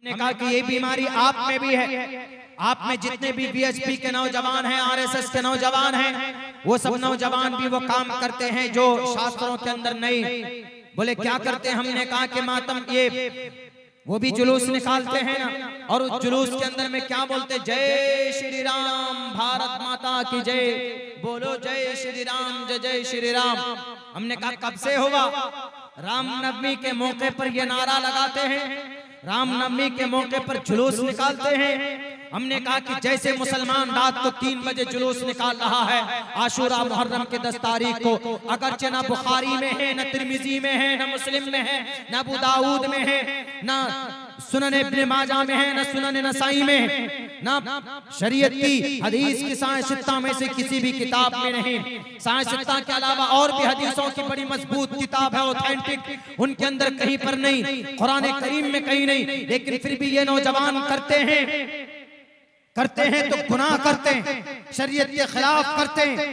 ने कहा कि ये बीमारी आप में भी है। आप में जितने भी बीएचपी के नौजवान हैं, आरएसएस के नौजवान हैं, वो सब नौजवान भी वो काम करते हैं जो शास्त्रों के अंदर नहीं। बोले क्या करते हैं? हमने कहा कि मातम ये वो भी जुलूस निकालते हैं ना, और उस जुलूस के अंदर में क्या बोलते? जय श्री राम, भारत माता की जय, बोलो जय श्री राम, जय जय श्री राम। हमने कहा कब से हुआ? रामनवमी के मौके पर ये नारा लगाते हैं, रामनवमी के मौके पर जुलूस निकालते हैं। हमने कहा कि जैसे मुसलमान रात को 3 बजे जुलूस निकाल रहा है आशूरा मुहर्रम के 10 तारीख को, अगरचे ना बुखारी में है, न तिरमिजी में है, न मुस्लिम में है, न अबू दाऊद में है, न सुनन इब्न माजा में है, न सुनन नसाई में है, न शरीयत की हदीस की साहित्ता में से किसी भी किताब में नहीं। साहित्ता के अलावा और भी हदीसों की बड़ी मजबूत किताब है, ऑथेंटिक, उनके अंदर कहीं पर नहीं, कुरान करीम में कहीं नहीं। लेकिन फिर भी ये नौजवान करते हैं तो गुनाह करते हैं, शरीयत के खिलाफ करते हैं।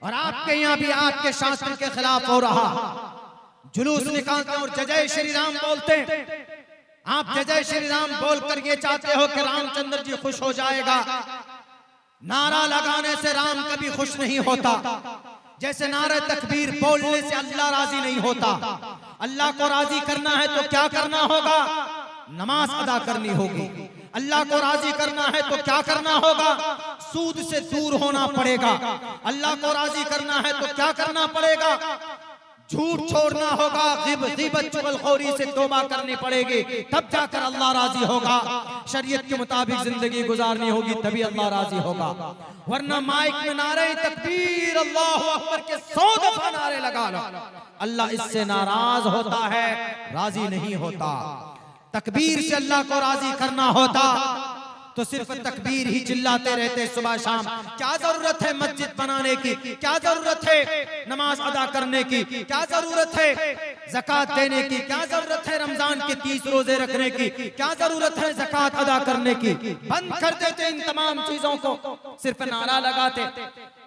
और आपके यहाँ भी आपके शास्त्र के खिलाफ हो रहा, जुलूस निकालते हैं और जय जय श्री राम बोलते हैं। आप जय जय श्री राम बोलकर ये चाहते हो कि रामचंद्र जी खुश हो जाएगा। नारा लगाने से राम कभी खुश नहीं होता, जैसे नारे तकबीर बोलने से अल्लाह राजी नहीं होता। अल्लाह को राजी करना है तो क्या करना होगा? नमाज अदा करनी होगी। अल्लाह को राजी करना है तो क्या करना होगा? सूद से दूर होना पड़ेगा। अल्लाह को राजी करना है तो क्या करना पड़ेगा? झूठ छोड़ना होगा, ग़ीबत चुगलखोरी से तौबा करनी पड़ेगी, तब जाकर अल्लाह राजी होगा। शरीयत के मुताबिक जिंदगी गुजारनी होगी, तभी अल्लाह राजी होगा। वरना माइक में नारे तकबीर अल्लाहु अकबर के 100 दफा नारे लगा लो, अल्लाह इससे नाराज होता है, राजी नहीं होता। तकबीर से अल्लाह को राजी करना होता तो सिर्फ तकबीर ही चिल्लाते रहते सुबह शाम। क्या जरूरत है मस्जिद बनाने की? क्या जरूरत है नमाज अदा करने की? क्या जरूरत है ज़कात देने की? क्या जरूरत है रमजान के 30 रोजे रखने की? क्या जरूरत है ज़कात अदा करने की? बंद कर देते इन तमाम चीजों को, सिर्फ नारा लगाते।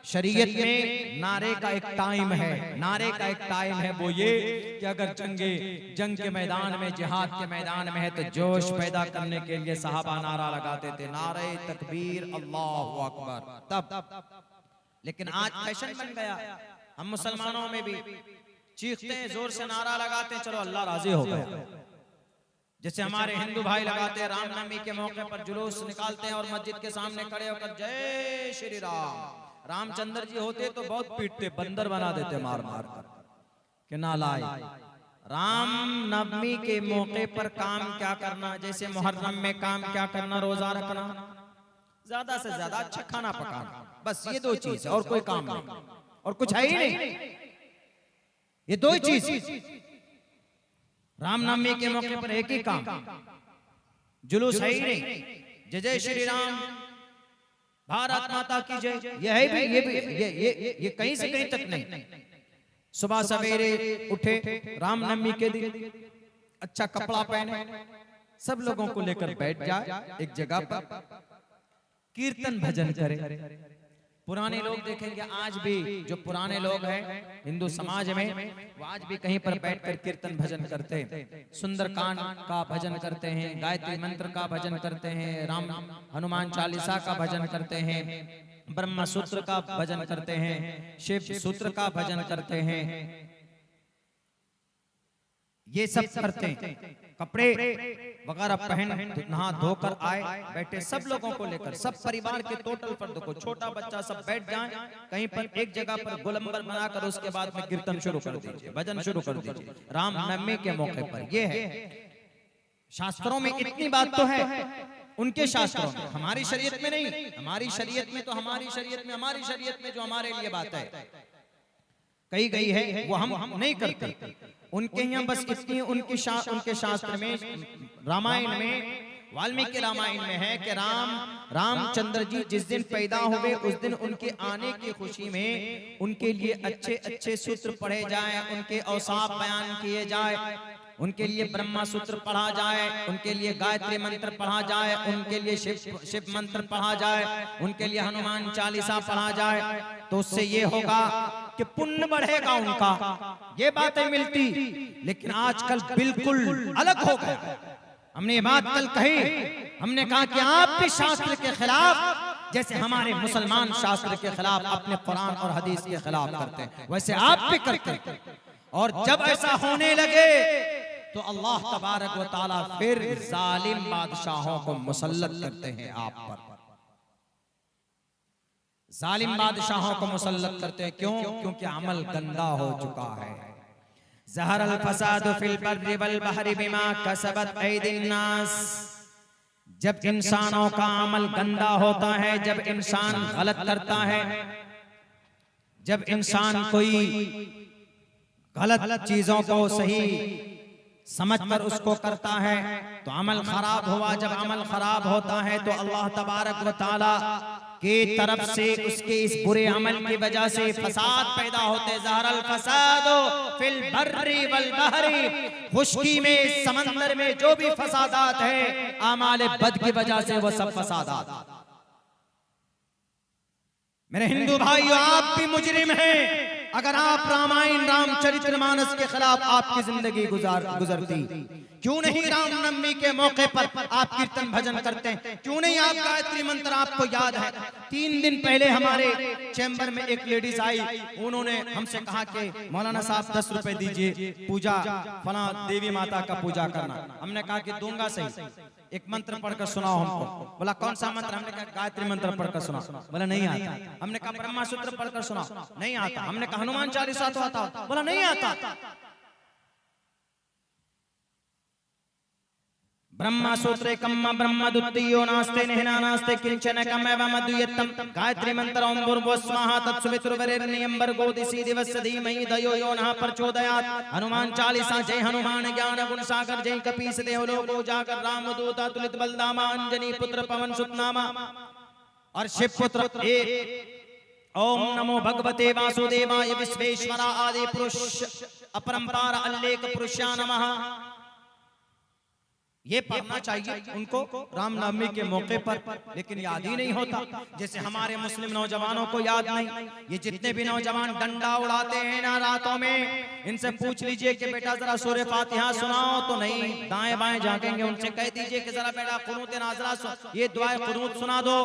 शरीयत में नारे का एक टाइम है, नारे का एक टाइम है, वो ये कि अगर जंग के मैदान में, जिहाद के मैदान में है तो जोश पैदा करने के लिए सहाबा नारा लगाते थे, नारे तकबीर अल्लाहु अकबर, तब। लेकिन आज फैशन बन गया, हम मुसलमानों में भी चीखते हैं, जोर से नारा लगाते हैं, चलो अल्लाह राजी हो गया। जैसे हमारे हिंदू भाई लगाते हैं, रामनवमी के मौके पर जुलूस निकालते हैं और मस्जिद के सामने खड़े होकर जय श्री राम। रामचंद्र जी होते तो बहुत पीटते, बंदर बना देते मार मार कर कि नालाय। रामनवमी के मौके पर काम क्या करना? जैसे मुहर्रम में काम क्या करना? रोजा रखना, ज्यादा से ज्यादा अच्छा खाना पकाना, बस ये 2 चीज है, और कोई काम नहीं, और कुछ है ही नहीं। ये 2 चीज। रामनवमी के मौके पर एक ही काम, जुलूस है ही नहीं, जय जय श्री राम, भारत माता की जय, ये है भी, ये कहीं से कहीं तक नहीं। सुबह सवेरे उठे रामनवमी के दिन, अच्छा कपड़ा पहने, सब लोगों को लेकर बैठ जाए एक जगह पर, कीर्तन भजन करे। पुराने लोग देखेंगे आज भी, जो पुराने लोग हैं हिंदू समाज में, वो आज भी कहीं पर बैठकर कीर्तन भजन करते हैं, सुंदरकांड का भजन करते हैं, गायत्री मंत्र का भजन करते हैं, राम हनुमान चालीसा का भजन करते हैं, ब्रह्म सूत्र का भजन करते हैं, शिव सूत्र का भजन करते हैं, ये सब करते हैं। कपड़े वगैरह पहन नहा धोकर आए, बैठे सब लोगों को लेकर, सब परिवार के टोटल पर देखो, छोटा बच्चा सब बैठ जाए कहीं पर एक जगह पर गोलंबर बनाकर, उसके बाद में कीर्तन शुरू कर दीजिए, भजन शुरू कर दीजिए रामनवमी के मौके पर। ये है शास्त्रों में, इतनी बात तो है उनके शास्त्रों में, हमारी शरीयत में नहीं। हमारी शरीयत में तो हमारी शरीयत में जो हमारे लिए बात है कही गई है वो हम नहीं करते। उनके यहाँ बस इतनी, उनके शास्त्र में, रामायण में, वाल्मीकि रामायण में है कि रामचंद्र जी जिस दिन पैदा हुए उस दिन उनके आने की खुशी में उनके लिए अच्छे अच्छे सूत्र पढ़े जाए, उनके औसाफ बयान किए जाए, उनके लिए ब्रह्मा सूत्र पढ़ा जाए, उनके लिए गायत्री मंत्र पढ़ा जाए, उनके लिए शिव मंत्र पढ़ा जाए, उनके लिए हनुमान चालीसा पढ़ा जाए। तो उससे ये होगा कि पुण्य बढ़ेगा उनका, ये बातें मिलती। लेकिन आजकल बिल्कुल अलग हो गया, हमने ये बात कल कही, हमने कहा कि आप भी शास्त्र के खिलाफ, जैसे हमारे मुसलमान शास्त्र के खिलाफ अपने कुरान और हदीस के खिलाफ करते हैं, वैसे आप भी करते हैं। और जब ऐसा होने लगे तो अल्लाह तबारक व तआला फिर जालिम बादशाहों को मुसल्लत करते हैं आप पर। जालिम बादशाहों को मुसल्लत करते हैं, क्यों? क्योंकि अमल गंदा हो चुका है। ज़हरल फसादु फिल बर्रि वल बहरि बिमा कसबत ऐदिन नास। जब इंसानों का अमल गंदा होता है, जब इंसान गलत करता है, जब इंसान कोई गलत चीजों को सही समझकर उसको करता है तो अमल खराब हुआ। जब अमल खराब होता है तो अल्लाह तबारक व तआला की तरफ से उसके इस बुरे अमल की वजह से फसाद पैदा होते। ज़हरल फसादो फिल बर्रि वल बहरि, खुश्की में, समंदर में जो भी फसादात है, आमाल बद की वजह से वो सब फसादात। मेरे हिंदू भाइयों, आप भी मुजरिम हैं अगर आप रामायण रामचरितमानस के खिलाफ आपकी जिंदगी गुजरती। क्यों नहीं रामनवमी के मौके पर आप कीर्तन भजन करते हैं? क्यों नहीं आप गायत्री मंत्र आपको याद है? 3 दिन पहले हमारे चैम्बर में एक लेडीज आई, उन्होंने हमसे कहा कि मौलाना साहब 10 रुपए दीजिए, पूजा फला देवी माता का पूजा करना। हमने कहा कि दूंगा सही, एक मंत्र पढ़कर सुनाओ हमको। बोला कौन सा मंत्र? हमने कहा गायत्री मंत्र पढ़कर सुना। बोला नहीं आता। हमने कहा ब्रह्मा सूत्र पढ़कर सुनाओ। नहीं आता। हमने कहा हनुमान चालीसा तो आता। बोला नहीं आता। ब्रह्मा सूत्रे कम्म ब्रह्म द्वितीयो नास्ते निहना नास्ते किंचन कमेव अद्वैतम। गायत्री मंत्र ओम भूर्भुवस्वाहा तत्सवितुर्वरेण्यं भर्गो दिशि दिवस्य धीमहि धियो यो नः प्रचोदयात्। हनुमान चालीसा। जय हनुमान ज्ञान गुण सागर, जय कपीस देव लोको जागर, रामदूत अतुलित बलधामा, अंजनी पुत्र पवन सुत नामा और शिव पुत्र एक। ओम नमो भगवते वासुदेवाय विश्वेश्वरा आदि पुरुष अपरंपार अल्लेख पुरुषा नमः। ये पढ़ना चाहिए उनको रामनवमी के मौके पर, लेकिन याद ही नहीं होता। जैसे हमारे मुस्लिम नौजवानों को याद नहीं। ये जितने भी नौजवान डंडा उड़ाते हैं ना रातों में, इनसे पूछ लीजिए कि बेटा जरा सूरह फातिहा सुनाओ, तो नहीं, दाएं बाएं झांकेंगे। उनसे कह दीजिए कि जरा बेटा कुनूत नाज़िला ये दुआए कुनूत सुना दो,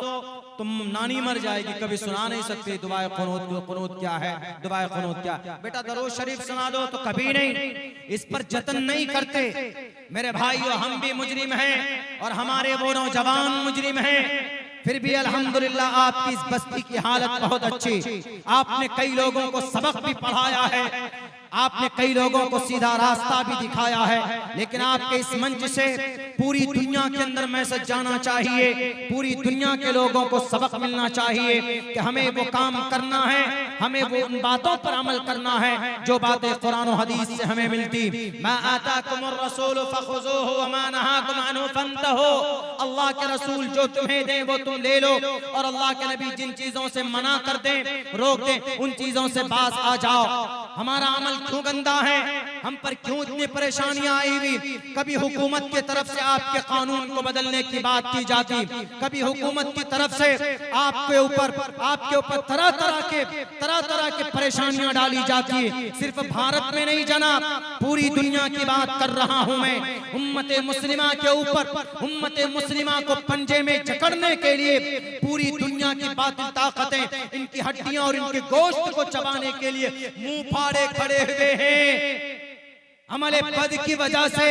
तुम नानी मर जाएगी, कभी सुना नहीं सकती दुआए कुनूत। कुनूत क्या है? दुआए कुनूत क्या? बेटा दरूद शरीफ सुना दो, तो कभी नहीं, इस पर जतन नहीं करते। मेरे भाइयों, हम भी मुजरिम हैं और हमारे वो नौजवान मुजरिम हैं। फिर भी अल्हम्दुलिल्लाह आपकी इस बस्ती की हालत बहुत अच्छी। आपने कई लोगों को सबक भी पढ़ाया है, आपने कई लोगों को सीधा रास्ता भी दिखाया है। लेकिन आपके इस मंच से पूरी दुनिया के अंदर मैसेज जाना चाहिए, पूरी दुनिया के लोगों को सबक मिलना चाहिए कि हमें वो काम करना है, हमें वो उन बातों पर अमल करना है जो बातें कुरान और हदीस से हमें मिलती। मा आताकुमुर रसूल फखुज़ूहु व मा नहाकुम अन्हु फंतहू। अल्लाह के रसूल जो तुम्हें दें वो तुम ले लो, और अल्लाह के नबी जिन चीजों से मना कर दें, रोक दें, उन चीजों से बाज आ जाओ। हमारा अमल क्यों गंदा है? हम पर क्यों इतनी परेशानियां आई हुई? कभी हुकूमत की तरफ से आपके कानून को बदलने की बात की जाती, कभी हुकूमत की तरफ से आपके ऊपर तरह तरह के परेशानियां डाली जाती। सिर्फ भारत में नहीं जनाब, पूरी दुनिया की बात कर रहा हूं मैं। उम्मत मुस्लिमा के ऊपर, उम्मत मुस्लिमा को पंजे में जकड़ने के लिए पूरी दुनिया की बातिल ताकतें इनकी हड्डियां और इनके गोश्त को चबाने के लिए मुंह फाड़े खड़े हुए हैं। अमले बद की वजह से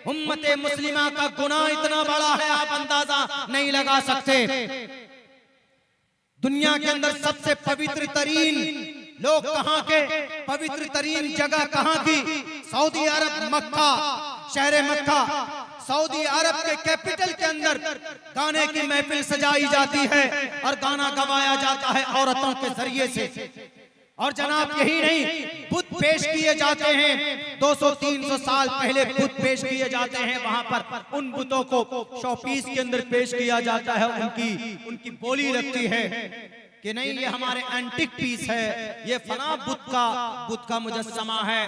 उम्मते मुस्लिमा का गुनाह इतना बड़ा है, आप अंदाजा नहीं लगा सकते। दुनिया के अंदर सबसे पवित्र तरीन लोग कहां के, पवित्र तरीन जगह कहां की? सऊदी अरब, मक्का, शहर मक्का। सऊदी अरब के कैपिटल के अंदर गाने की महफिल सजाई जाती है और गाना गवाया जाता है औरतों के जरिए से। और जनाब यही नहीं, बुत पेश किए जाते हैं। 200-300 साल पहले बुत पेश किए जाते हैं वहां पर। उन बुतों को शोपीस के अंदर पेश किया जाता है, उनकी बोली लगती है कि नहीं ये हमारे एंटिक पीस है, ये फला बुत का मुजस्समा है।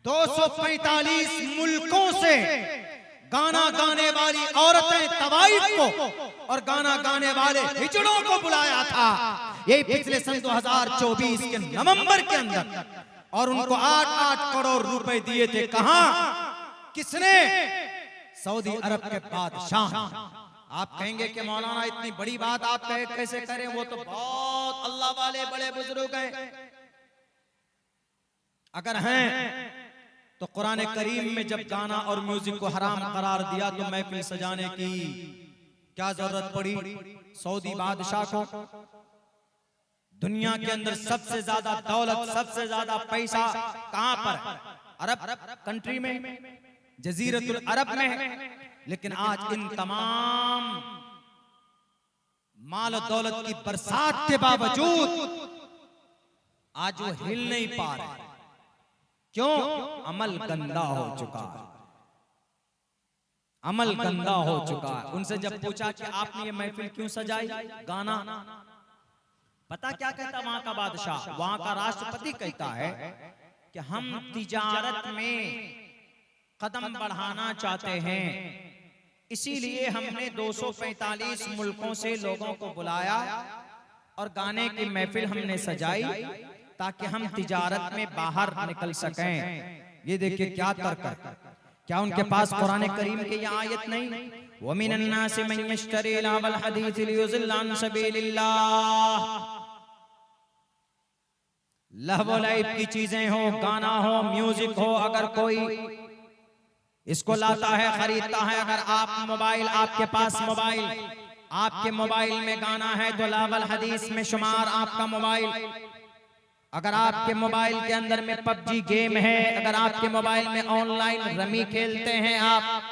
245 मुल्कों से गाना गाने वाली औरतें तवाइफ को और गाना गाने वाले हिजड़ों को बुलाया था, यही पिछले सन 2024 के नवंबर के अंदर, और उनको 8-8 करोड़ रुपए दिए थे। कहां? किसने? सऊदी अरब के बादशाह। आप कहेंगे कि मौलाना इतनी बड़ी बात आप कैसे करें, वो तो बहुत अल्लाह वाले बड़े बुजुर्ग हैं। अगर हैं तो कुरान करीम में जब गाना और म्यूजिक को हराम करार दिया तो महफिल सजाने की क्या जरूरत पड़ी सऊदी बादशाह को? दुनिया के अंदर सबसे ज्यादा दौलत, सबसे ज्यादा पैसा कहां पर है? अरब कंट्री में, जजीरतुल अरब में है। लेकिन आज इन तमाम माल और दौलत की बरसात के बावजूद आज वो हिल नहीं पा रहे। क्यों? अमल गंदा हो चुका है, अमल गंदा हो चुका है। उनसे जब पूछा कि आपने ये महफिल क्यों सजाई, गाना, पता क्या कहता वहां का बादशाह, वहां का राष्ट्रपति कहता है कि हम तिजारत में कदम बढ़ाना चाहते हैं, इसीलिए हमने 245 मुल्कों से लोगों को बुलाया और गाने की महफिल हमने सजाई ताकि हम तिजारत में बाहर निकल सकें। ये देखिए क्या तर्क है। क्या उनके पास कुरान करीम की ये आयत नहीं? वमिनन नासि मन यश्तरी लहवल हदीस लियुज़िल्ल अन सबीलिल्लाह। लहव लाइब की चीजें हो, गाना हो, म्यूजिक हो, अगर कोई इसको लाता है, खरीदता है, अगर आप मोबाइल, आपके पास मोबाइल, आपके मोबाइल में गाना है तो लावल हदीस में शुमार आपका मोबाइल। अगर आपके मोबाइल के अंदर में पबजी गेम है, अगर आपके मोबाइल में ऑनलाइन रमी खेलते हैं आप,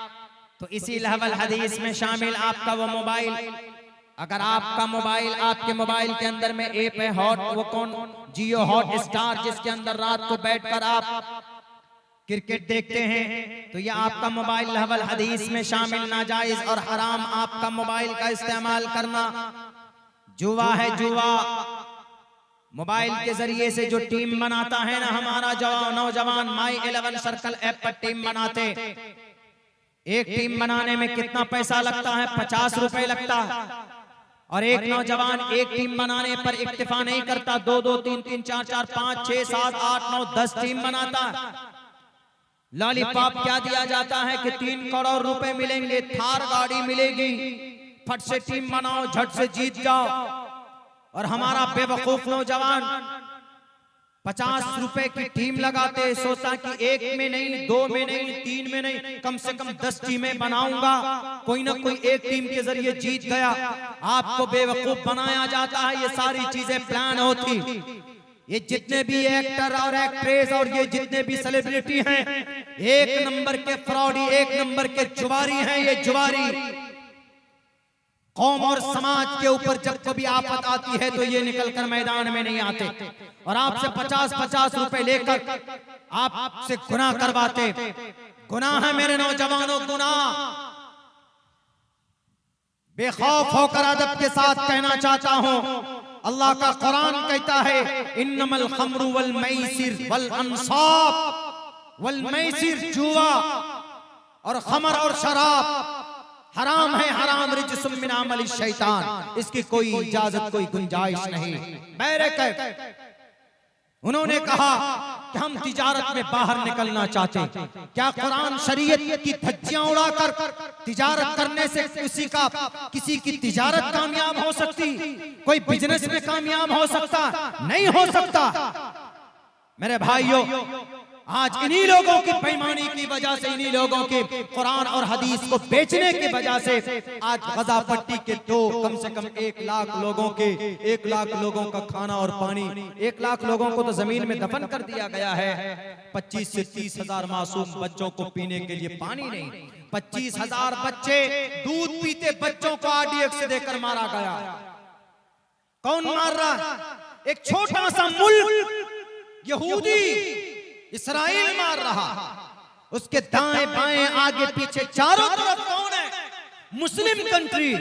तो इसी लहवल हदीस में शामिल आपका वो मोबाइल। अगर आपका मोबाइल, आपके मोबाइल के अंदर में ऐप है हॉट, वो कौन, जियो हॉट स्टार, जिसके अंदर रात को बैठकर आप क्रिकेट देखते हैं, तो ये आपका मोबाइल लहवल हदीस में शामिल। नाजायज और हराम आपका मोबाइल का इस्तेमाल करना। जुआ है, जुआ, मोबाइल के जरिए से जो टीम बनाता है ना हमारा नौजवान, माई 11 सर्कल ऐप पर टीम बनाते। एक टीम बनाने में कितना पैसा लगता है? 50 रुपए लगता है। और एक नौजवान एक टीम बनाने पर इक्तिफा नहीं करता, 2-2, 3-3, 4-4, 5, 6, 7, 8, 9, 10 टीम बनाता। लॉलीपॉप क्या दिया जाता है कि 3 करोड़ रुपए मिलेंगे, थार गाड़ी मिलेगी, फट से टीम बनाओ, झट से जीत जाओ। और हमारा बेवकूफ नौजवान 50 रुपए की टीम लगाते, सोचता कि एक में नहीं, 2 में नहीं, 3 में नहीं, कम से कम 10 टीमें बनाऊंगा, कोई ना कोई एक टीम के जरिए जीत गया। आपको बेवकूफ बनाया जाता है। ये सारी चीजें प्लान होती। ये जितने भी एक्टर और एक्ट्रेस और ये जितने भी सेलिब्रिटी हैं, एक नंबर के फ्रॉडी, एक नंबर के जुआरी हैं। ये जुआरी कौम और समाज के ऊपर जब कभी आफत आती है तो ये निकलकर मैदान में नहीं आते और आपसे 50-50 रुपए लेकर आपसे गुनाह करवाते। गुनाह है मेरे नौजवानों, गुनाह। बेखौफ होकर अदब के साथ कहना चाहता हूं, अल्लाह का कुरान कहता है, इन्नमल खम्रु वल मैसिर वल अंसाब वल मैसिर, जुआ और खमर और शराब हराम है, हराम रिज्सुम मिन अमल शैतान। इसकी कोई इजाजत, कोई गुंजाइश नहीं। बैरक उन्होंने कहा कि हम तिजारत में बाहर निकलना चाहते हैं। क्या कुरान शरीयत की धज्जियां उड़ाकर तिजारत करने से किसी की तिजारत कामयाब हो सकती? कोई बिजनेस में कामयाब हो सकता? नहीं हो सकता। मेरे भाइयों, आज इन्हीं लोगों की बेईमानी की वजह से, इन्हीं लोगों के कुरान और हदीस को बेचने की वजह से आज गजा पट्टी के कम से कम 1 लाख लोगों के 1 लाख लोगों का खाना और पानी, 1 लाख लोगों को तो जमीन में दफन कर दिया गया है। 25 से 30 हजार मासूम बच्चों को पीने के लिए पानी नहीं। 25,000 बच्चे दूध पीते बच्चों को RDX से देकर मारा गया। कौन मार रहा? एक छोटा सा मुल्क यहूदी इस्राइल मार रहा। उसके दाएं बाएं आगे पीछे चारों तरफ कौन है? Muslim country.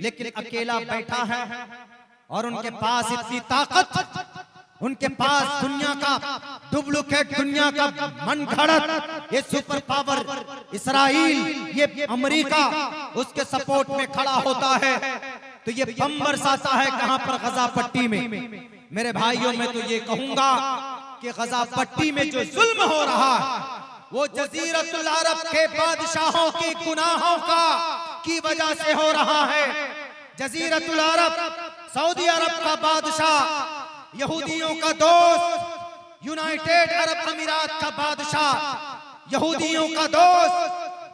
लेकिन अकेला बैठा है और उनके पास इतनी ताकत, उनके पास दुनिया का डुप्लीकेट, दुनिया का मनगढ़ंत ये सुपर पावर इस्राइल, ये अमेरिका उसके सपोर्ट में खड़ा होता है तो ये बम बरसाता है। कहां पर? गजा पट्टी में। मेरे भाइयों, मैं तो ये कहूंगा कि गजा पट्टी में जो जुल्म हो रहा है वो जजीरतुल अरब के बादशाहों की गुनाहों की वजह से हो रहा है। जजीरतुल अरब, सऊदी अरब का बादशाह, यहूदियों का दोस्त, यूनाइटेड अरब अमीरात का बादशाह, यहूदियों का दोस्त,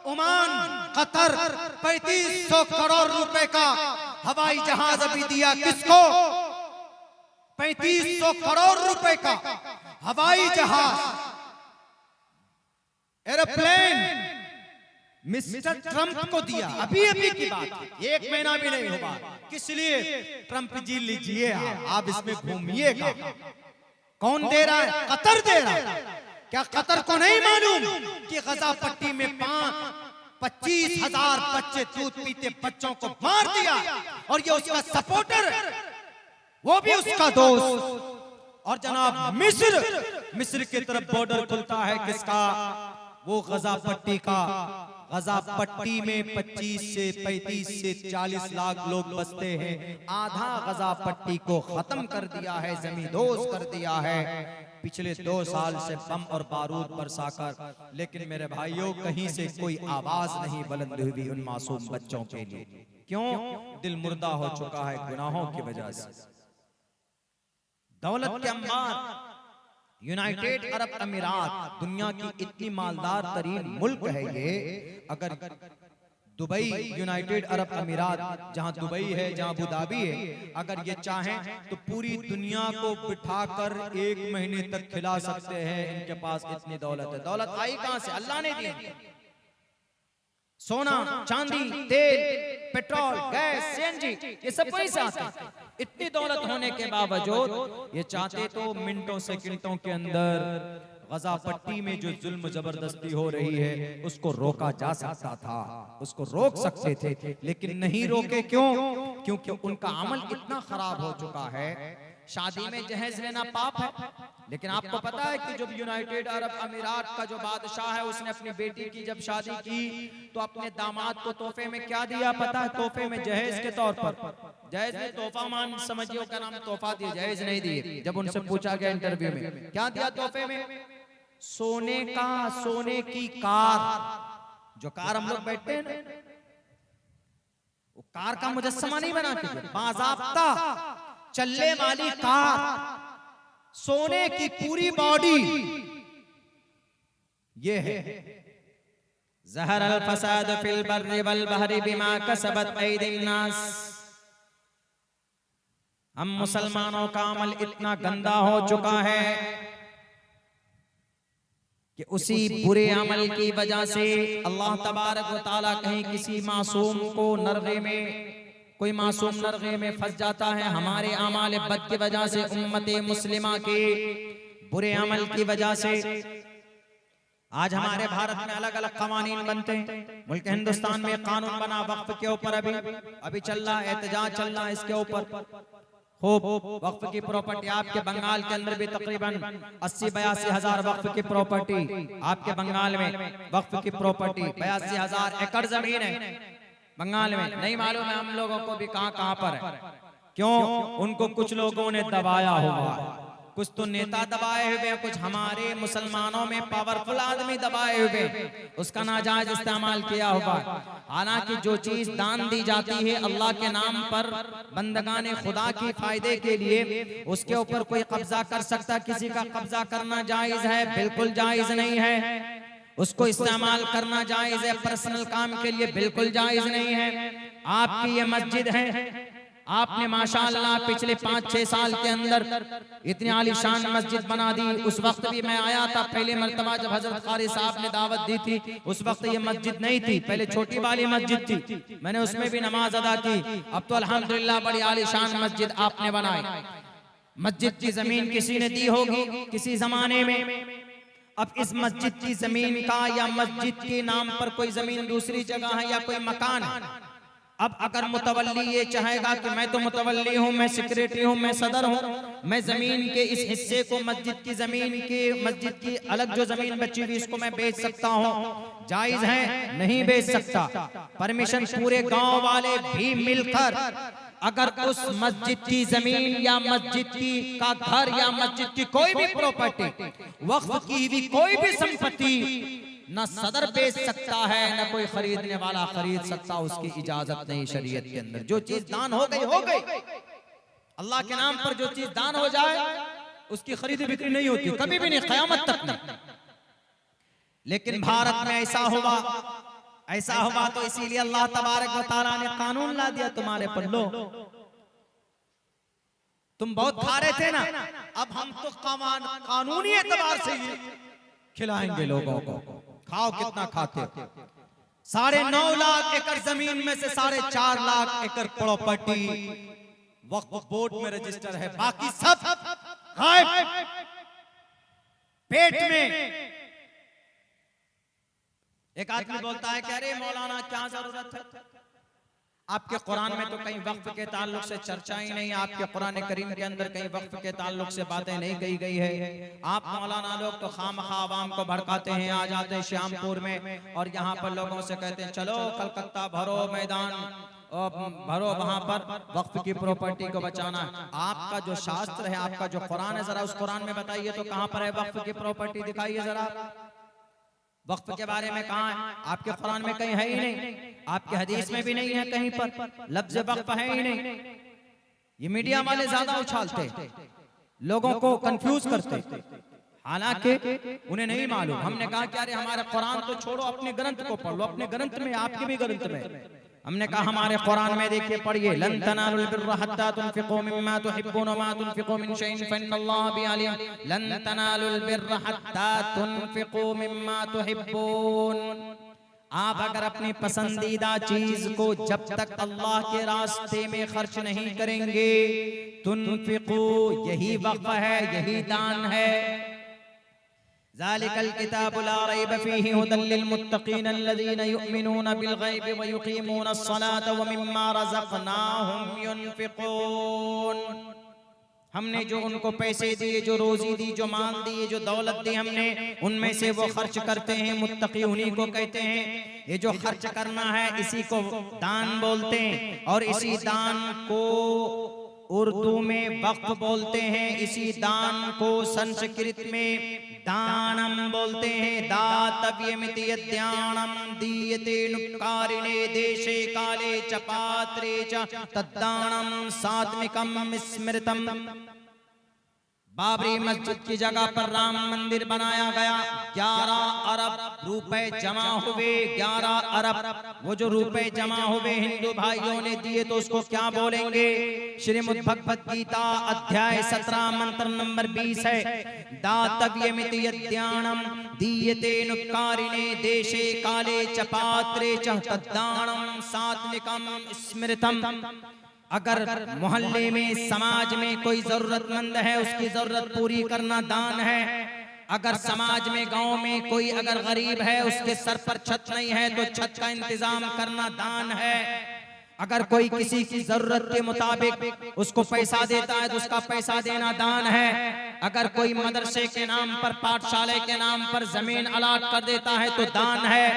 ओमान, कतर, 3500 करोड़ रुपए का हवाई जहाज अभी दिया। किसको? 3500 करोड़ रुपए का हवाई जहाज, एरोप्लेन मिस्टर ट्रंप को दिया। अभी अभी की बात है, 1 महीना भी नहीं हुआ। किस लिए? ट्रंप जी लीजिए, आप इसमें घूमिएगा। कौन दे रहा है? कतर दे रहा है। क्या कतर को नहीं मालूम कि गजा पट्टी में 25,000 बच्चे दूध पीते बच्चों को मार दिया, और ये उसका सपोर्टर, वो भी उसका दोस्त। और जनाब मिस्र की तरफ बॉर्डर खुलता है किसका? वो गजा पट्टी का। गजा पट्टी में 25 से 35 से 40 लाख लोग बसते हैं। आधा गजा पट्टी को खत्म कर दिया है, जमींदोज कर दिया है पिछले 2 साल से बम और बारूद बरसाकर। लेकिन मेरे भाइयों, कहीं से कोई आवाज नहीं बुलंद हुई उन मासूम बच्चों के लिए। क्यों? दिल मुर्दा हो चुका है गुनाहों की वजह से। दौलत के अंबार यूनाइटेड अरब अमीरात दुनिया की इतनी मालदार तरीन मुल्क है ये। अगर दुबई, यूनाइटेड अरब अमीरात, जहां दुबई है, जहां अबू धाबी है, अगर ये चाहें तो पूरी दुनिया को बिठाकर 1 महीने तक खिला सकते हैं। इनके पास इतनी दौलत है। दौलत आई कहां से? अल्लाह ने दी। सोना, चांदी, तेल, पेट्रोल, गैस, सीएनजी, ये सब वहीं से आता है। इतनी दौलत होने के बावजूद ये चाहते तो मिनटों सेकंडों के अंदर गजा पट्टी में जो जुल्म जबरदस्ती हो रही है उसको रोका जा सकता था, उसको रोक सकते थे, लेकिन नहीं रोके। क्यों? क्योंकि उनका अमल इतना खराब हो चुका है। शादी में जहेज लेना पाप है, लेकिन आपको पता है कि जब यूनाइटेड अरब अमीरात का जो बादशाह है, उसने अपनी बेटी की जब शादी की तो अपने दामाद को तोहफे में क्या दिया पता है? तोहफे में जहेज के तौर पर, जहेज में तोहफा मान समझियो का नाम तोहफा दिया, जहेज नहीं दिए। जब उनसे पूछा गया इंटरव्यू में क्या दिया तोहफे में? सोने की कार। जो कार हम लोग बैठते हैं ना, वो कार का मुजस्समा नहीं बना के, बाज़ाब्ता चलने वाली कार, सोने की पूरी बॉडी। ये है ज़हर अल फसाद फिल बर्रि वल बहरि बिमा कसबत ऐदिन नास। हम मुसलमानों का अमल इतना गंदा हो चुका है कि उसी बुरे अमल की वजह से अल्लाह तबारक व तआला कहीं किसी मासूम को नरगे में, कोई मासूम नरगे में फंस जाता है हमारे अमाल बद की वजह से, उम्मते मुस्लिमा के बुरे अमल की वजह से। आज हमारे भारत में अलग अलग कानून बनते हैं। मुल्क हिंदुस्तान में कानून बना वक्फ के ऊपर, अभी चल रहा है, एहतजाज चल रहा है इसके ऊपर। खूब वक्फ की प्रॉपर्टी आपके बंगाल के अंदर भी तकरीबन 80-82 हजार वक्फ की प्रॉपर्टी आपके बंगाल में, वक्फ की प्रॉपर्टी 82,000 एकड़ जमीन है बंगाल में। नहीं मालूम है हम लोगों को भी कहां पर है। क्यों? उनको कुछ लोगों ने दबाया हुआ है, कुछ तो नेता दबाए हुए, कुछ हमारे मुसलमानों में पावरफुल आदमी दबाए हुए, उसका नाजायज इस्तेमाल किया हुआ। हालांकि जो चीज दान दी जाती है अल्लाह के नाम पर बंदगाने खुदा की फायदे के लिए, उसके ऊपर कोई कब्जा कर सकता, किसी का कब्जा करना जायज है? बिल्कुल जायज नहीं है। उसको इस्तेमाल करना जायज है, पर्सनल काम के लिए बिल्कुल जायज नहीं है। आपकी ये मस्जिद है, आपने माशाअल्लाह पिछले 5-6 साल के अंदर इतनी आलीशान मस्जिद बना दी। उस वक्त भी मैं आया था, पहले मर्तबा जब हजरत कारी साहब ने दावत दी थी, उस वक्त ये मस्जिद नहीं थी, पहले छोटी वाली मस्जिद थी, मैंने उसमें भी नमाज अदा की। अब तो अल्हम्दुलिल्लाह बड़ी आलीशान मस्जिद आपने बनाई। मस्जिद की जमीन किसी ने दी होगी किसी जमाने में। अब इस मस्जिद की जमीन का या मस्जिद के नाम पर कोई जमीन दूसरी जगह है या कोई मकान है, अब अगर मुतवल्ली ये चाहेगा कि मैं तो मुतवल्ली हूँ, मैं सेक्रेटरी हूँ, मैं सदर हूँ, मैं जमीन के इस हिस्से को मस्जिद की जमीन के, मस्जिद की अलग जो जमीन बची हुई इसको मैं बेच सकता हूँ, जायज है? नहीं बेच सकता। परमिशन पूरे गांव वाले भी मिलकर अगर उस मस्जिद की जमीन या मस्जिद की का घर या मस्जिद की कोई भी प्रॉपर्टी, वक्फ की हुई कोई भी संपत्ति न सदर बेच सकता है, न कोई खरीदने वाला खरीद सकता, उसकी इजाजत नहीं शरीयत के अंदर। जो चीज दान हो गई हो गई। अल्लाह के नाम पर जो चीज दान हो जाए उसकी खरीदी बिक्री नहीं होती, कभी भी नहीं, क़यामत तक नहीं। लेकिन भारत में ऐसा हुआ तो इसीलिए अल्लाह तबारक व तआला ने कानून ला दिया तुम्हारे पर, लो तुम बहुत खा रहे थे ना, अब हम तो कानूनी एतबार से खिलाएंगे लोगों को, खाओ कितना खाते हो। 9.5 लाख एकड़ जमीन में से 4.5 लाख एकड़ प्रॉपर्टी वक्फ बोर्ड में रजिस्टर है, बाकी सब गायब पेट में। एक आदमी बोलता है कि अरे मौलाना क्या जरूरत है, आपके कुरान में तो कहीं वक्फ के ताल्लुक से चर्चा ही नहीं, आपके कुरान करीम के अंदर कहीं वक्फ के ताल्लुक से बातें नहीं कही गई है। आप मौलाना लोग तो खामखा आवाम को भड़काते हैं, आ जाते हैं श्यामपुर में और यहाँ पर लोगों से कहते हैं चलो कलकत्ता भरो मैदान भरो, वहां पर वक्फ की प्रॉपर्टी को बचाना है। आपका जो शास्त्र है, आपका जो कुरान है, जरा उस कुरान में बताइए तो कहां पर है वक्फ की प्रॉपर्टी, दिखाइए जरा। वक्फ के बारे में कहां है? आपके कुरान में कहीं है ही नहीं, आपके हदीस में भी नहीं है, कहीं पर लफ्ज वक्फ है ही नहीं। ये मीडिया वाले ज्यादा उछालते, लोगों को कंफ्यूज करते, हालांकि उन्हें नहीं मालूम। हमने कहा कि अरे हमारा कुरान तो छोड़ो, अपने ग्रंथ को पढ़ लो, अपने ग्रंथ में, आपके भी ग्रंथ में। हमने कहा हमारे कुरान में देखिए, पढ़िए, लन तनालुल बिर्रा हत्ता तुनफिकू मिम्मा तुहिब्बून मा तुनफिकू मिन शैइन फइन्नल्लाह बिही अलीम। लन तनालुल बिर्रा हत्ता तुनफिकू मिम्मा तुहिब्बून। आप अगर अपनी पसंदीदा चीज को जब तक अल्लाह के रास्ते में खर्च नहीं करेंगे, तुनफिकू, यही वक्फ है, यही दान है। ज़ालिकल किताबु ला रैब फ़ीहि हुदल लिल मुत्तक़ीन अल्लज़ीना युमिनूना बिल गैबि व युक़ीमूना अस्सलाता व मिम्मा रज़क़नाहुम युनफ़िक़ून। हमने जो उनको पैसे दिए, जो रोजी दी, जो माल दिए, जो दौलत दी हमने, उनमें से वो खर्च करते हैं। मुत्तकी उन्हीं को कहते हैं। ये जो खर्च करना है इसी को दान बोलते हैं, और इसी दान को उर्दू में वक्फ बोलते हैं। इसी दान को संस्कृत में दानम बोलते हैं। दातव्यमिति यद्यानम दीयते नुक्कारिणे देशे काले च पात्रे च तद्दानम सात्विकम स्मृतम। बाबरी मस्जिद की जगह पर राम मंदिर बनाया गया, 11 अरब रुपए जमा हुए। 11 अरब वो जो रुपए जमा हुए हिंदू भाइयों ने दिए, तो उसको क्या बोलेंगे? श्रीमद् भगवद गीता अध्याय 17 मंत्र नंबर 20 है, दातव्यमिति यद्यानम दीयते नुक्कारिणे देशे काले च पात्रे च तद्दानम सात्विकम स्मृतम। अगर मोहल्ले में, समाज में कोई जरूरतमंद है, उसकी जरूरत पूरी करना दान है। अगर समाज में, गांव में कोई अगर गरीब है, उसके सर पर छत नहीं है, तो छत का इंतजाम करना दान है। अगर कोई किसी की जरूरत के मुताबिक उसको पैसा देता है, तो उसका पैसा देना दान है। अगर कोई मदरसे के नाम पर, पाठशाला के नाम पर जमीन अलाट कर देता है, तो दान है।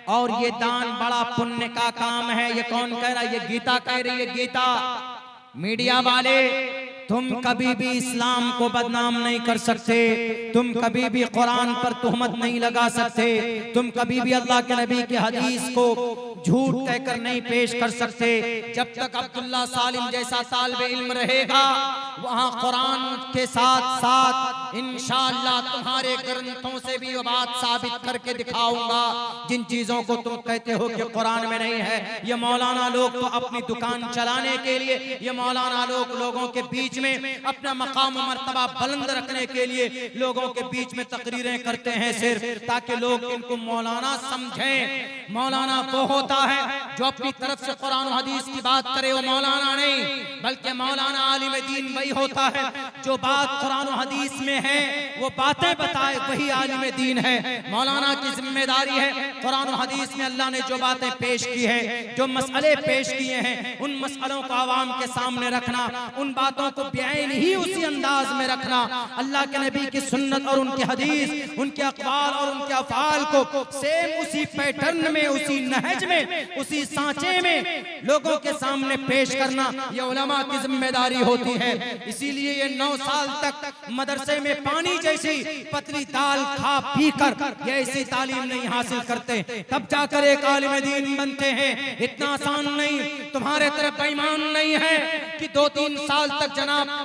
और ये दान बड़ा पुण्य का काम है। ये कौन कह रहा है? ये गीता कह रही है। गीता, मीडिया वाले, तुम कभी भी इस्लाम को बदनाम नहीं कर सकते, तुम कभी भी कुरान पर तुहमत नहीं लगा सकते, तुम कभी भी अल्लाह के नबी के हदीस को झूठ कहकर नहीं पेश कर सकते। जब तक अब्दुल्ला सालिम जैसा तालिब इल्म रहेगा, वहाँ कुरान के साथ साथ इंशाअल्लाह तुम्हारे ग्रंथों से भी ये बात साबित करके दिखाऊंगा। जिन चीजों को तुम कहते हो कि कुरान में नहीं है, ये मौलाना लोग तो अपनी दुकान चलाने के लिए, ये मौलाना लोग लोगों के बीच में अपना मकाम मर्तबा बुलंद रखने के लिए लोगों के बीच में तकरीरें करते हैं, सिर्फ ताकि लोग इनको मौलाना समझें। मौलाना वो होता है जो अपनी तरफ से कुरान हदीस की बात करे, वो मौलाना नहीं, बल्कि मौलाना आलिम दीन वही होता है जो बात कुरान हदीस में है वो बातें बताए, वही आलिम दीन है। मौलाना की जिम्मेदारी है कुरान हदीस में अल्लाह ने जो बातें पेश की है, जो मसले पेश किए हैं, उन मसलों को आवाम के सामने रखना, उन बातों को बेआईन ही उसी अंदाज में रखना। अल्लाह के नबी की सुन्नत और उनकी हदीस, उनके अक़वाल और उनके अफ़आल को सेम उसी पैटर्न में, उसी नहज में, उसी सांचे में लोगों के सामने पेश करना, ये उलमा की जिम्मेदारी होती है। इसीलिए ये 9 साल तक मदरसे में पानी जैसी पतली दाल खा पी कर ये ऐसी तालीम नहीं हासिल करते, तब जाकर एक आलिम दीन बनते हैं। इतना आसान नहीं। तुम्हारे तरफ बेईमान नहीं है कि 2-3 साल तक जनाब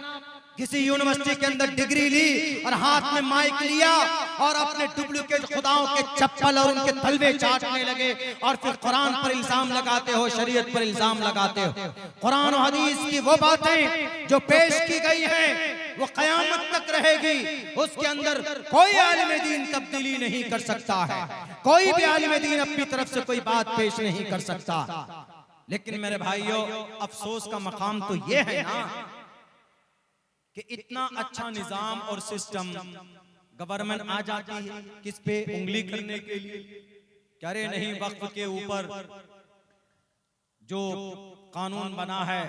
किसी यूनिवर्सिटी के अंदर डिग्री ली और हाथ में माइक लिया और अपने डुप्लीकेट खुदाओं के चप्पल और उनके तलवे चाटने लगे और फिर कुरान पर इल्जाम लगाते हो, शरीयत पर इल्जाम लगाते हो। कुरान और हदीस की वो बातें जो पेश की गई हैं वो कयामत तक रहेगी। उसके अंदर कोई आलिम दीन तब्दीली नहीं कर सकता है, कोई भी आलिम दीन अपनी तरफ से कोई बात पेश नहीं कर सकता। लेकिन मेरे भाइयों, अफसोस का मकाम तो ये है ना कि इतना अच्छा निजाम और सिस्टम गवर्नमेंट आ जाती है किस पे उंगली करने के लिए। कह रहे नहीं, वक्फ के ऊपर जो कानून बना है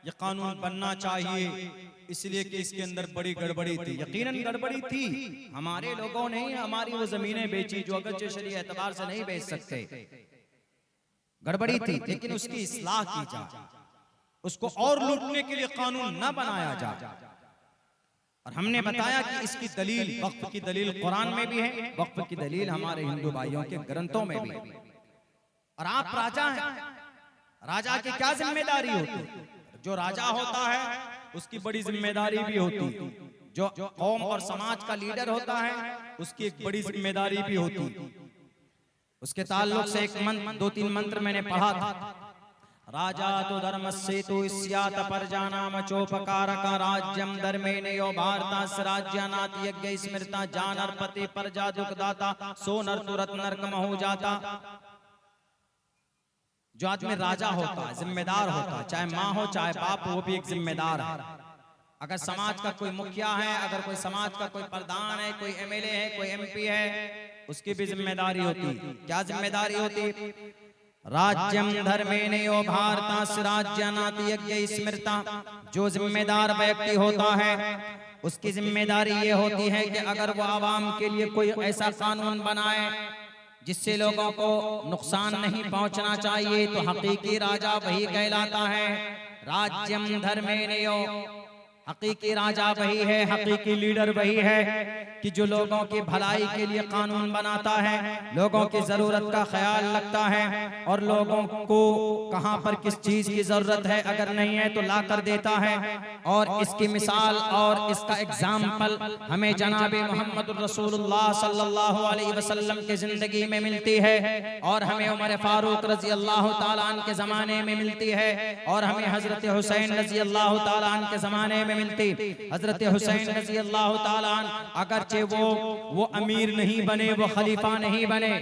ये कानून बनना चाहिए, इसलिए कि इसके अंदर बड़ी गड़बड़ी थी। यकीनन गड़बड़ी थी। हमारे लोगों ने हमारी वो जमीनें बेची जो अगरचे शरीय एतबार से नहीं बेच सकते, गड़बड़ी थी, लेकिन उसकी इस्लाह की जाए, उसको और लूटने के लिए कानून न बनाया जाए। और हमने बताया कि इसकी दलील, वक्फ की दलील कुरान में भी है, वक्फ की दलील हमारे हिंदू भाइयों के ग्रंथों में भी है। और आप राजा हैं, राजा की क्या जिम्मेदारी होती है? जो राजा होता है उसकी बड़ी जिम्मेदारी भी होती है। जो कौम और समाज का लीडर होता है उसकी एक बड़ी जिम्मेदारी भी होती है। उसके ताल्लुक से एक 2-3 मंत्र मैंने पढ़ा था। राजा तो धर्मस्य तो स्यात परजानाम चोपकारक राज्यम धर्मेण यो भारतास राज्यानात यज्ञ स्मृता जानर्पति प्रजा दुखदाता सो नर तुरत नरक हो जाता। जो आदमी राजा होता है, जिम्मेदार होता है, चाहे माँ हो चाहे बाप हो, वो भी एक जिम्मेदार है। अगर समाज का कोई मुखिया है, अगर कोई समाज का कोई प्रधान है, कोई एमएलए है, कोई एमपी है, उसकी भी जिम्मेदारी होती। क्या जिम्मेदारी होती? राज्यम धर्मेण यो भारतास राज्यानात यज्ञ स्मृता। जो जिम्मेदार व्यक्ति होता है उसकी जिम्मेदारी ये होती है कि अगर वो आवाम के लिए कोई ऐसा कानून बनाए जिससे लोगों को नुकसान नहीं पहुंचना चाहिए, तो हकीकी राजा वही कहलाता है। राज्यम धर्मेण यो, हकीकी राजा वही है, हकीकी लीडर वही है कि जो लोगों की भलाई के लिए कानून बनाता है, लोगों की जरूरत का ख्याल रखता है और लोगों को कहां पर किस चीज की जरूरत है, अगर नहीं है तो ला कर देता है। और इसकी मिसाल और इसका एग्जाम्पल हमें जनाबे मोहम्मद रसूलुल्लाह सल्लल्लाहु अलैहि वसल्लम की जिंदगी में मिलती है और हमें उमर फारूक रजी अल्लाह ताला अन्हु के जमाने में मिलती है और हमें हजरत हुसैन रजी अल्लाह ताला अन्हु के जमाने में मिलती। हजरत हुसैन रजी अल्लाह ताला अन्हु अगरचे वो अमीर नहीं बने, वो खलीफा नहीं बने,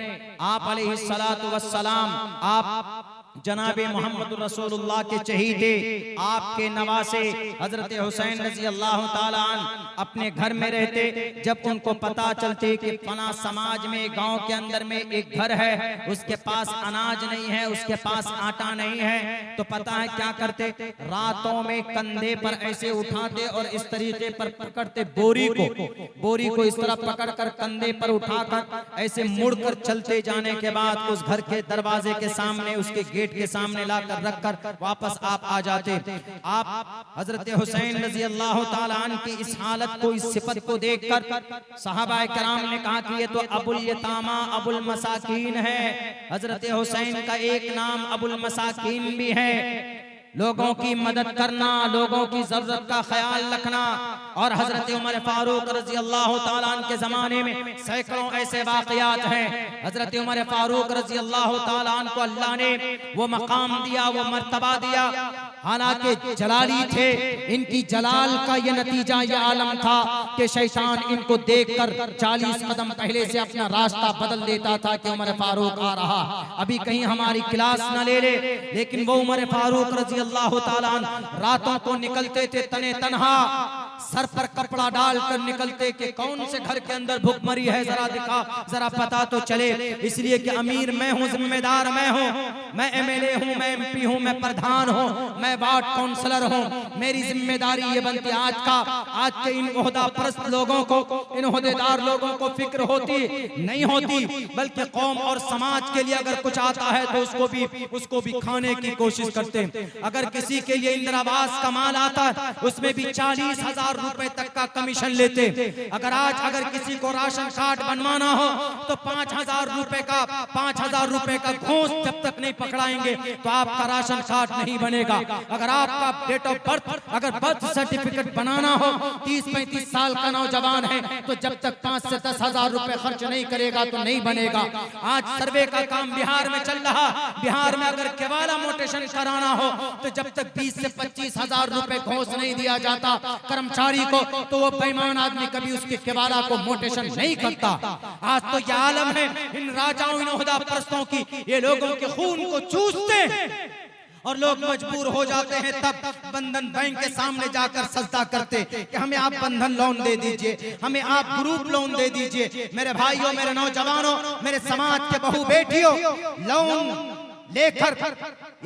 आप अलैहिस्सलातु वस्सलाम, आप जनाबे मोहम्मद रसूलुल्लाह के चहीते, आपके नवासे हजरत हुसैन रजी अल्लाह ताला अन्हु अपने घर में रहते। जब उनको पता चलते कि फला समाज में, गांव के अंदर में एक घर है, उसके पास अनाज नहीं है, उसके पास आटा नहीं है, तो पता है क्या करते? रातों में कंधे पर ऐसे उठाते और इस तरीके पर पकड़ते, बोरी को इस तरह पकड़कर कंधे पर उठाकर ऐसे मुड़कर चलते जाने के बाद उस घर के दरवाजे के सामने, उसके गेट के सामने लाकर रखकर वापस आप आ जाते। आप हजरत हुसैन रजी अल्लाह ताला अन्हु की इस हालत को, इस सिफत को देखकर सहाबाए कराम ने कहा कि ये तो अबुल यतामा अबुल मसाकीन है। हजरत हुसैन का एक नाम अबुल मसाकीन भी है। लोगों की मदद करना, लोगों की जरूरत का ख्याल रखना। और हजरत उमर फारूक रजी अल्लाह ताला अन्हु के जमाने में सैकड़ों ऐसे वाकयात हैं। हजरत उमर फारूक रजी अल्लाह ताला अन्हु को अल्लाह ने वो मकाम दिया, वो मर्तबा दिया। हालांकि जलाली थे, इनकी जलाल का ये नतीजा ये आलम था कि शैतान इनको देखकर 40 कदम पहले से अपना रास्ता बदल देता था कि उमर फारूक आ रहा, अभी कहीं हमारी क्लास न ले ले। लेकिन वो उमर फारूक रजी अल्लाह ताला अन्हु रातों को निकलते थे तने तनहा, सर पर कपड़ा डालकर निकलते कि कौन से घर के अंदर भुखमरी है, जरा दिखा, जरा पता तो चले। इसलिए कि अमीर मैं हूँ, जिम्मेदार मैं हूँ, मैं एमएलए हूँ, मैं एमपी हूँ, मैं प्रधान हूँ, मैं वार्ड काउंसलर हूँ। मेरी जिम्मेदारी ये बनती आज के इन ओहदा परस्त लोगों को, इन ओहदेदार लोगों को फिक्र होती नहीं होती, बल्कि कौम और समाज के लिए अगर कुछ आता है तो उसको भी खाने की कोशिश करते हैं। अगर किसी के लिए इंदिरा आवास का माल आता है उसमें भी 40,000 5000 रुपए तक का कमीशन लेते। अगर किसी को राशन कार्ड बनवाना हो तो 5000 रुपए का घूस जब तक नहीं पकड़ाएंगे तो आपका राशन कार्ड नहीं बनेगा। अगर आपका डेट ऑफ बर्थ, अगर बर्थ सर्टिफिकेट बनाना हो, 30-35 साल का नौजवान है तो जब तक 5 से 10 हजार रुपए खर्च नहीं करेगा तो नहीं बनेगा। आज सर्वे का काम बिहार में चल रहा। बिहार में अगर केवाला मोटेशन कराना हो तो जब तक 20 से 25 हजार रुपए घूस नहीं दिया जाता कर्मचारी को तो वो बेईमान आदमी कभी उसके केवाला को मोटेशन नहीं करता। आज तो ये आलम है इन राजाओं, इन ओहदा परस्तों की, ये लोगों के खून को चूसते हैं और लोग मजबूर हो जाते हैं तब बंधन बैंक के सामने जाकर सजदा करते कि हमें आप बंधन लोन दे दीजिए, हमें आप ग्रुप लोन दे दीजिए। मेरे भाइयों, मेरे नौजवानों, मेरे समाज के बहू बेटियों, लोन लेकर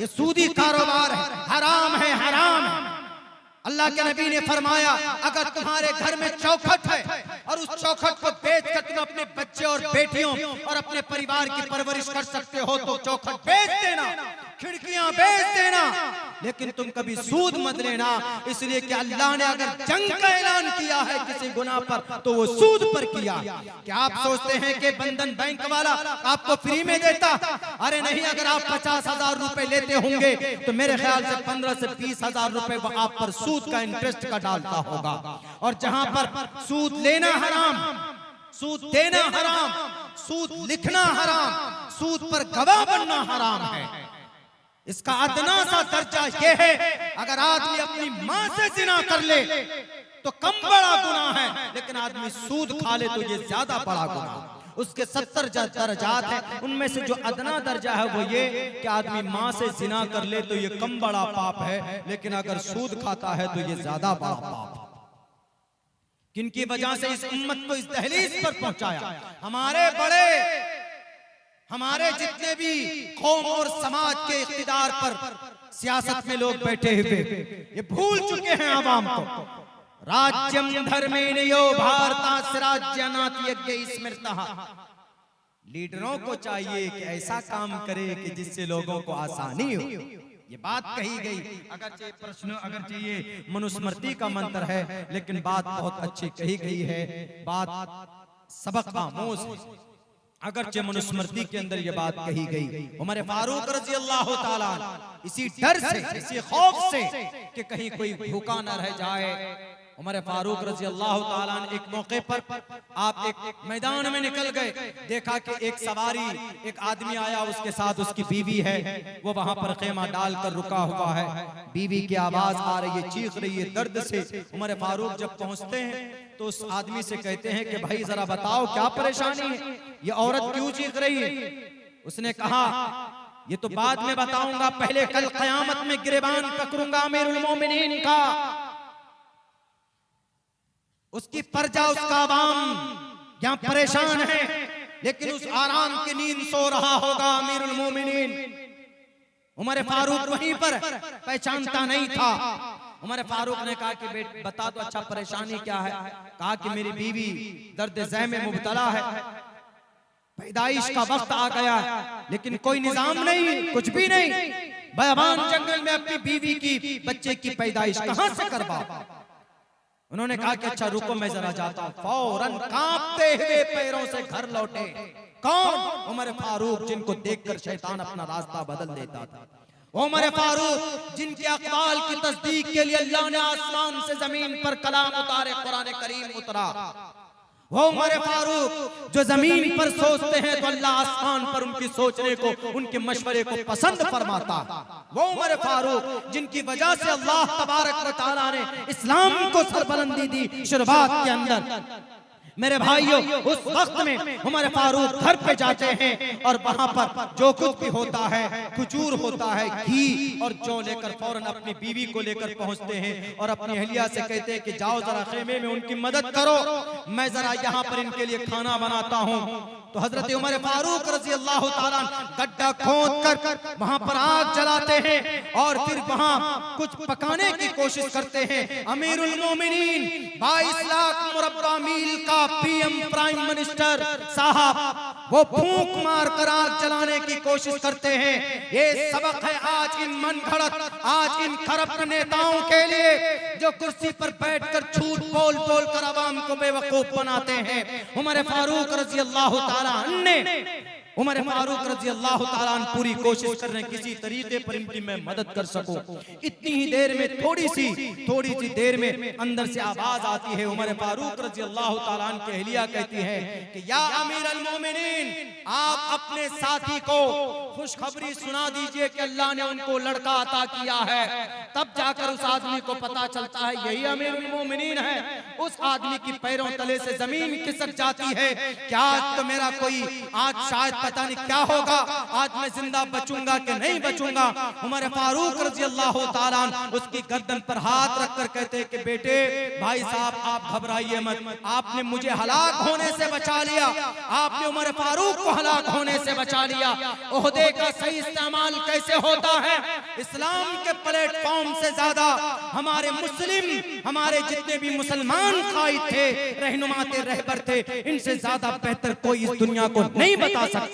ये सूदी कारोबार है, हराम है, हराम है। अल्लाह के नबी ने फरमाया अगर तुम्हारे घर में चौखट है और उस चौखट को बेचकर तुम अपने बच्चे और बेटियों और अपने परिवार की परवरिश कर सकते हो तो चौखट बेच देना, खिड़कियां बेच देना, लेकिन तुम कभी सूद मत लेना। इसलिए कि अल्लाह ने अगर जंग का ऐलान किया है किसी गुनाह पर तो वो सूद पर किया। क्या आप सोचते हैं कि बंधन बैंक वाला आपको फ्री में देता? अरे नहीं, अगर आप 50,000 रुपए लेते होंगे तो मेरे ख्याल से 15 से 20 हजार रुपए वो आप पर सूद का इंटरेस्ट का डालता होगा। और जहां पर सूद लेना हराम, सूद देना हराम, सूद लिखना हराम, सूद पर गवाह बनना हराम है। इसका अदना सा दर्जा यह है अगर आदमी अपनी मां से जिना कर ले तो कम बड़ा गुनाह है, लेकिन आदमी सूद खा ले तो ये ज्यादा बड़ा गुनाह। उसके 70 दर्जात हैं, उनमें से जो अदना दर्जा है वो ये कि आदमी मां से जिना कर ले तो ये कम बड़ा पाप है, लेकिन अगर सूद खाता है तो ये ज्यादा बड़ा पाप है। किनकी वजह से इस उम्मत को इस दहलीज पर पहुंचाया? हमारे बड़े, हमारे जितने भी कौम और समाज के इख्तिदार पर सियासत में लोग बैठे हुए ये भूल चुके हैं आवाम को। राज्यम धर्मेण यो भारतास्य राज्यानाथ यज्ञ स्मृतः। लीडरों को चाहिए कि ऐसा काम करे कि जिससे लोगों को आसानी हो। ये बात कही गई, अगरचे ये मनुस्मृति का मंत्र है, लेकिन बात बहुत अच्छी कही गई है, बात सबक आमोज है। अगरचे मनुस्मृति के अंदर ये बात कही गई, उमर फारूक रजी अल्लाह ताला इसी डर से, इसी खौफ से कि कहीं कोई भूखा न रह जाए, उमर फारूक रजी अल्लाह ताला एक मौके पर आप एक मैदान में निकल गए, देखा कि एक सवारी, एक आदमी आया, उसके साथ उसकी बीवी है, वो वहां पर खेमा डालकर रुका हुआ है, बीवी की आवाज आ रही है, चीख रही है दर्द से। उमर फारूक जब पहुंचते हैं तो उस आदमी से कहते हैं कि भाई जरा बताओ क्या परेशानी है, ये औरत क्यों चीख रही है? उसने कहा ये तो बाद में बताऊंगा, पहले कल क़यामत में गिरबान पकड़ूंगा अमीरुल मोमिनीन का, उसकी प्रजा, उसका आवाम यहाँ परेशान है, लेकिन उस आराम की नींद सो रहा होगा अमीरुल मोमिनीन। उमर फारूक वहीं पर पहचानता नहीं था। उमर फारूक ने कहा कि बेट बता दो अच्छा परेशानी क्या है? कहा कि मेरी बीवी दर्द ज़ह में मुब्तला है, पैदाइश का वक्त आ गया है, लेकिन कोई निजाम नहीं, कुछ भी नहीं, बयाबान जंगल में अपनी बीवी की बच्चे की पैदाइश कहां से करवा? उन्होंने कहा कि अच्छा रुको मैं जरा जाता हूं। फौरन कांपते हुए पैरों से घर लौटे। कौन? उमर फारूक, जिनको देखकर शैतान अपना रास्ता बदल देता था। उमर फारूक जिनके अक़वाल की तस्दीक के लिए अल्लाह ने आसमान से जमीन पर कलाम उतारे, कुरान करीम उतरा। वो उमर फारूक जो जमीन पर सोचते हैं तो अल्लाह आसमान पर उनकी सोचने को, उनके मशवरे को पसंद फरमाता। वो उमर फारूक जिनकी वजह से अल्लाह तबारक व तआला ने इस्लाम को सरबलंदी दी शुरुआत के अंदर। मेरे भाइयों, उस वक्त में उमर फारूक घर पे जाते हैं और वहां पर जो कुछ भी होता है, खजूर होता है, घी और जौ लेकर फौरन अपनी बीवी को लेकर पहुंचते हैं और अपनी अहलिया से कहते हैं कि जाओ जरा खेमे में उनकी मदद करो, मैं जरा यहाँ पर इनके लिए खाना बनाता हूँ। तो हजरत उमर फारूक रजी अल्लाह ताला गड्ढा खोद कर वहां पर आग जलाते हैं और फिर वहां कुछ पकाने की कोशिश करते हैं। अमीरुल मोमिनीन 22 लाख मुरब्बा मील का पीएम प्राइम मिनिस्टर साहब वो फूंक मार कर आग जलाने की कोशिश करते हैं। ये सबक है आज इन मनगढ़ंत, आज इन करप्ट नेताओं के लिए जो कुर्सी पर बैठकर झूठ बोल बोल कर आवाम को बेवकूफ बनाते हैं। उमर फारूक रजी अल्लाह ताला अन्हु ने उमर फारूक रजी अल्लाह ताला अन्हु पूरी कोशिश कर रहे हैं किसी तरीके पर इनकी मैं मदद कर सकूं। इतनी ही देर में थोड़ी सी देर में अंदर से आवाज आती है। उमर फारूक रजी अल्लाह ताला अन्हु की अहलिया कहती है कि या अमीर अल मोमिनीन, आप अपने साथी को खुशखबरी सुना दीजिए कि अल्लाह ने उनको लड़का अता किया है। तब जाकर उस आदमी को पता चलता है यही अमीर अल मोमिनीन है। उस आदमी की पैरों तले से जमीन खिसक जाती है। क्या तो मेरा कोई आज शायद पता नहीं क्या होगा, आज मैं जिंदा बचूंगा कि नहीं बचूंगा। उमर फारूक रजी अल्लाह ताला अन्हु उसकी गर्दन पर हाथ रखकर कहते हैं कि बेटे भाई साहब आप घबराइए मत, आपने मुझे हलाक होने से बचा लिया, आपने उमर फारूक को हलाक होने से बचा लिया। ओहदे का सही इस्तेमाल कैसे होता है, इस्लाम के प्लेटफॉर्म से ज्यादा हमारे जितने भी मुसलमान कायद थे, रहनुमा थे, रहबर थे, इनसे ज्यादा बेहतर कोई इस दुनिया को नहीं बता सकता।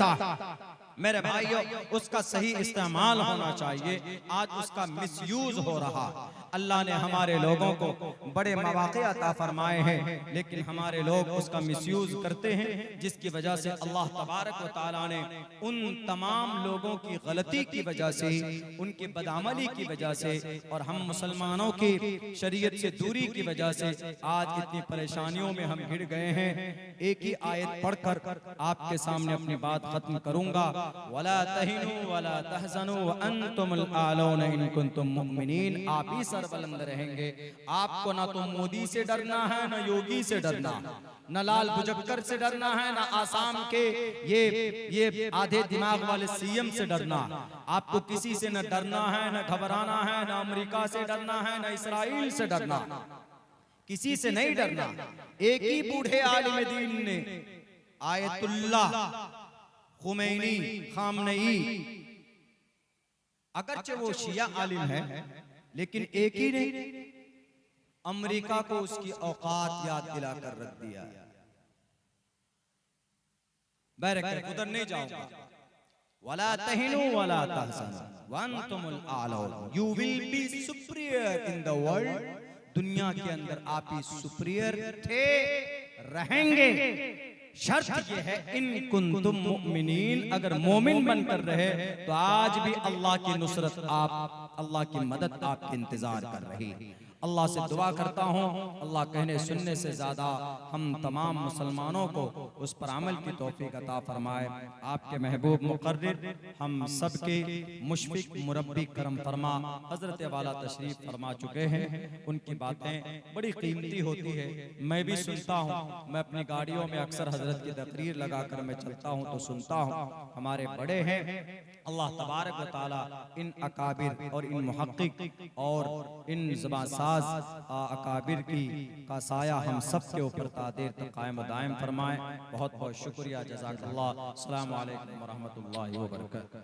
मेरे भाइयों, उसका सही इस्तेमाल होना चाहिए, आज उसका मिसयूज हो रहा। अल्लाह ने हमारे लोगों को बड़े मौके अता फरमाए हैं, लेकिन हमारे लोग उसका मिसयूज करते हैं, जिसकी वजह से अल्लाह तबारक व तआला ने उन तमाम लोगों की गलती की वजह से, उनकी बदअमली की वजह से और हम मुसलमानों की शरीयत से दूरी की वजह से आज इतनी परेशानियों में हम घिर गए हैं। एक ही आयत पढ़कर आपके सामने अपनी बात खत्म करूंगा। वला तहिनु वला तहज़नु व अंतुमुल आलौन इन कुंतुम मुमिनीन, आप ही सरबुलंद रहेंगे। आपको ना तो मोदी से डरना है, ना योगी से डरना, न लाल बुजक्कर से डरना है, ना आसाम के ये आधे दिमाग वाले सीएम से डरना। आपको किसी से न डरना है, न घबराना है, न अमेरिका से डरना है, न इसराइल से डरना, किसी से नहीं डरना। एक ही बूढ़े आलिम दीन ने आयतुल्लाह खुमैनी खामनई, अगरचे वो शिया आलिम है, लेकिन एक ही ने अमेरिका को उसकी औकात याद दिलाकर रख दिया। बैरक उधर नहीं जाऊंगा। वला तहिनु वला तहज़नु व अंतुमुल आलौन, you will be superior in the world, दुनिया के अंदर आप ही सुपीरियर थे, रहेंगे। शर्त ये है इन कुंतुम मुमिनीन, अगर मोमिन बनकर रहे तो आज भी अल्लाह की नुसरत, आप अल्लाह की मदद आपके इंतजार कर रही। अल्लाह से दुआ करता हूँ, अल्लाह कहने सुनने से ज़्यादा हम तमाम मुसलमानों को उस पर अमल की तौफीक अता फरमाए। आपके महबूब मुकर्रिर हम सब के मुशफिक मुरब्बी करम फरमा हज़रत वाला तशरीफ़ फरमा चुके हैं। उनकी बातें बड़ी कीमती होती है, मैं भी सुनता हूँ। मैं अपनी गाड़ियों में अक्सर हज़रत की तकरीर लगा कर मैं चलता हूँ तो सुनता हूँ। हमारे बड़े हैं, अल्लाह तबारक व तआला इन अकाबिर और इन मुहक्किक और इन ज़बानसाज़ अकाबिर की का साया हम सब के ऊपर तादेर तक कायम दायम फरमाए। बहुत बहुत शुक्रिया, जज़ाकल्लाह। अस्सलामु अलैकुम व रहमतुल्लाहि व बरकातहू।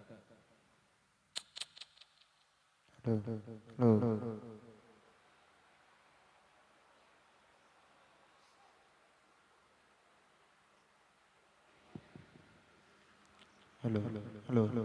Hello hello hello.